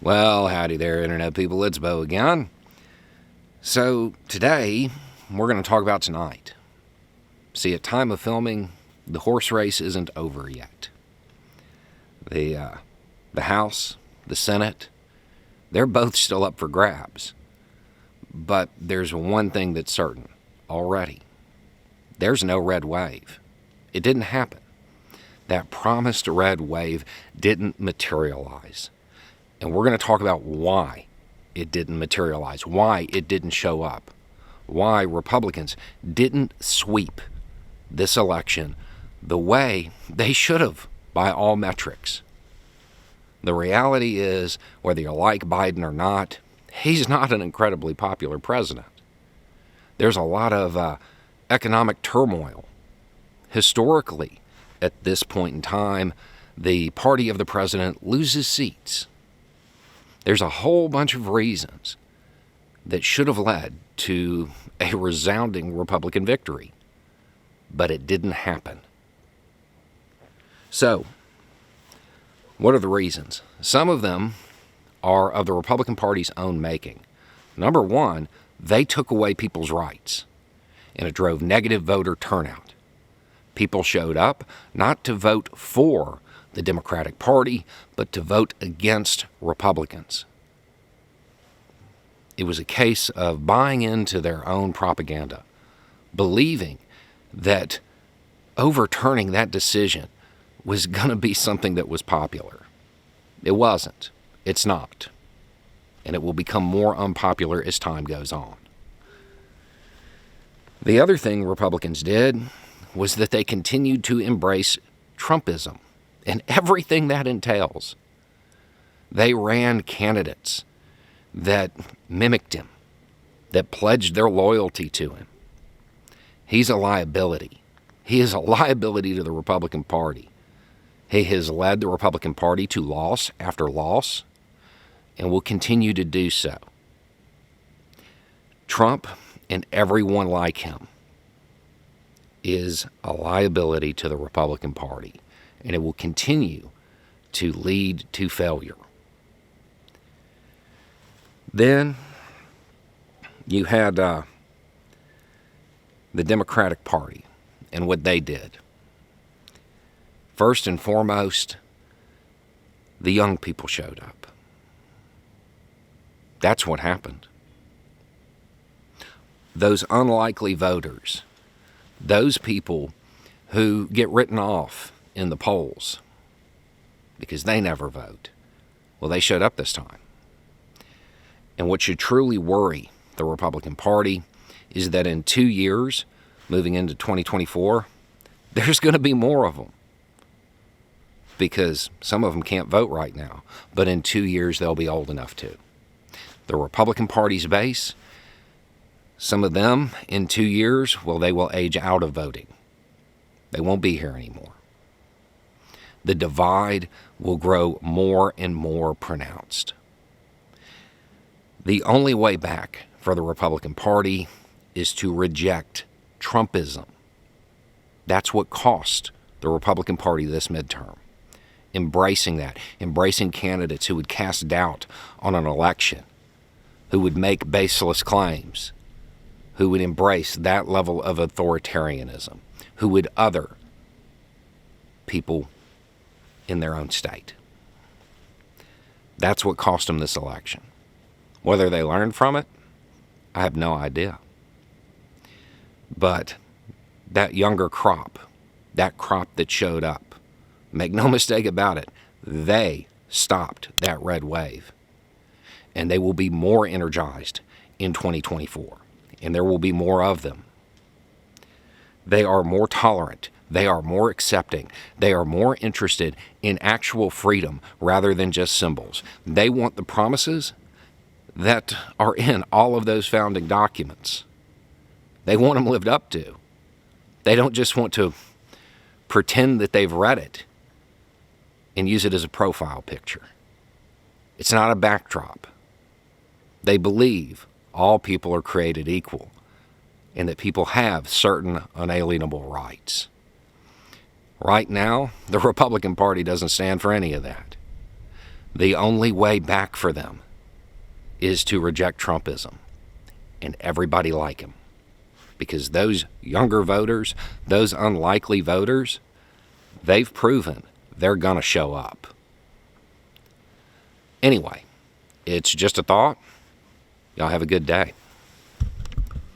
Well, howdy there, Internet people. It's Bo again. So, today, we're going to talk about tonight. See, at time of filming, the horse race isn't over yet. The House, the Senate, they're both still up for grabs. But there's one thing that's certain already. There's no red wave. It didn't happen. That promised red wave didn't materialize. And we're going to talk about why it didn't materialize, why it didn't show up, why Republicans didn't sweep this election the way they should have by all metrics. The reality is, whether you like Biden or not, he's not an incredibly popular president. There's a lot of economic turmoil. Historically, at this point in time, the party of the president loses seats. There's a whole bunch of reasons that should have led to a resounding Republican victory, but it didn't happen. So, what are the reasons? Some of them are of the Republican Party's own making. Number one, they took away people's rights, and it drove negative voter turnout. People showed up not to vote for the Democratic Party, but to vote against Republicans. It was a case of buying into their own propaganda, believing that overturning that decision was going to be something that was popular. It wasn't. It's not. And it will become more unpopular as time goes on. The other thing Republicans did was that they continued to embrace Trumpism and everything that entails. They ran candidates that mimicked him, that pledged their loyalty to him. He's a liability. He is a liability to the Republican Party. He has led the Republican Party to loss after loss and will continue to do so. Trump and everyone like him is a liability to the Republican Party, and it will continue to lead to failure. Then you had the Democratic Party and what they did. First and foremost, the young people showed up. That's what happened. Those unlikely voters, those people who get written off in the polls because they never vote, well, they showed up this time. And what should truly worry the Republican Party is that in 2 years, moving into 2024, there's going to be more of them. Because some of them can't vote right now, but in 2 years they'll be old enough to. The Republican Party's base, some of them in 2 years, well, they will age out of voting. They won't be here anymore. The divide will grow more and more pronounced. The only way back for the Republican Party is to reject Trumpism. That's what cost the Republican Party this midterm. Embracing that, embracing candidates who would cast doubt on an election, who would make baseless claims, who would embrace that level of authoritarianism, who would other people in their own state. That's what cost them this election. Whether they learned from it, I have no idea. But that younger crop, that crop that showed up, make no mistake about it, they stopped that red wave. And they will be more energized in 2024. And there will be more of them. They are more tolerant. They are more accepting. They are more interested in actual freedom rather than just symbols. They want the promises that are in all of those founding documents. They want them lived up to. They don't just want to pretend that they've read it and use it as a profile picture. It's not a backdrop. They believe all people are created equal and that people have certain unalienable rights. Right now, the Republican Party doesn't stand for any of that. The only way back for them is to reject Trumpism and everybody like him. Because those younger voters, those unlikely voters, they've proven they're going to show up. Anyway, it's just a thought. Y'all have a good day.